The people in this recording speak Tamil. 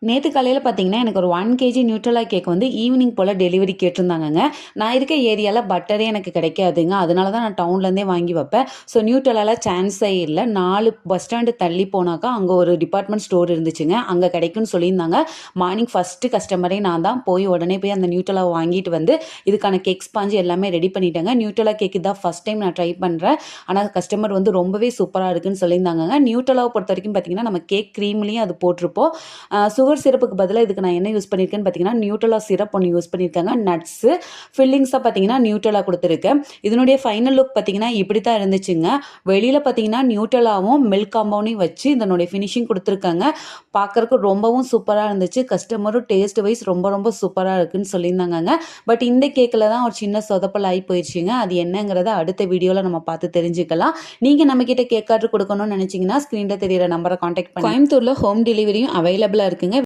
நேற்று காலையில் பார்த்தீங்கன்னா எனக்கு ஒரு 1 kg நியூட்ரலா கேக் வந்து ஈவினிங் போல் டெலிவரி கேட்டிருந்தாங்கங்க. நான் இருக்க ஏரியாவில் பட்டரே எனக்கு கிடைக்காதுங்க. அதனால தான் நான் டவுன்லேருந்தே வாங்கி வைப்பேன். ஸோ நியூட்ரலால சான்ஸே இல்லை. 4 பஸ் ஸ்டாண்டு தள்ளி போனாக்கா அங்கே ஒரு டிபார்ட்மெண்ட் ஸ்டோர் இருந்துச்சுங்க. அங்கே கிடைக்கும்னு சொல்லியிருந்தாங்க. மார்னிங் ஃபஸ்ட்டு கஸ்டமரே நான் தான். உடனே போய் அந்த நியூட்ரலாவை வாங்கிட்டு வந்து இதுக்கான கேக் ஸ்பாஞ்சு எல்லாமே ரெடி பண்ணிட்டேங்க. நியூட்ரலா கேக் தான் ஃபஸ்ட் டைம் நான் ட்ரை பண்ணுறேன். ஆனால் கஸ்டமர் வந்து ரொம்பவே சூப்பராக இருக்குன்னு சொல்லியிருந்தாங்க. நியூட்ரலாவை பொறுத்த வரைக்கும் பார்த்தீங்கன்னா நம்ம கேக் க்ரீம்லேயும் அது போட்டிருப்போம். சுகர் சிரப்புக்கு பதிலாக இதுக்கு நான் என்ன யூஸ் பண்ணியிருக்கேன்னு பார்த்தீங்கன்னா நியூட்ரலா சிரப் ஒன்று யூஸ் பண்ணியிருக்காங்க. நட்ஸு ஃபில்லிங்ஸாக பார்த்தீங்கன்னா நியூட்ரலா கொடுத்துருக்கேன். இதனுடைய ஃபைனல் லுக் பார்த்தீங்கன்னா இப்படி தான் இருந்துச்சுங்க. வெளியில் பார்த்தீங்கன்னா நியூட்ரலாவும் மில்க் காம்பவுண்டையும் வச்சு இதனுடைய ஃபினிஷிங் கொடுத்துருக்காங்க. பார்க்கறக்கு ரொம்பவும் சூப்பராக இருந்துச்சு. கஸ்டமரும் டேஸ்ட் வைஸ் ரொம்ப ரொம்ப சூப்பராக இருக்குன்னு சொல்லியிருந்தாங்க. பட் இந்த கேக்கில் தான் ஒரு சின்ன சொதப்பல் ஆகி போயிடுச்சுங்க. அது என்னங்கிறத அடுத்த வீடியோவில் நம்ம பார்த்து தெரிஞ்சுக்கலாம். நீங்கள் நம்மக்கிட்ட கேக் ஆர்டர் கொடுக்கணும்னு நினச்சிங்கன்னா ஸ்க்ரீனில் தெரியிற நம்பரை காண்டாக்ட் பண்ணி கோயம்புத்தூரில் ஹோம் டெலிவரியும் அவைலபிளாக இருக்குங்க.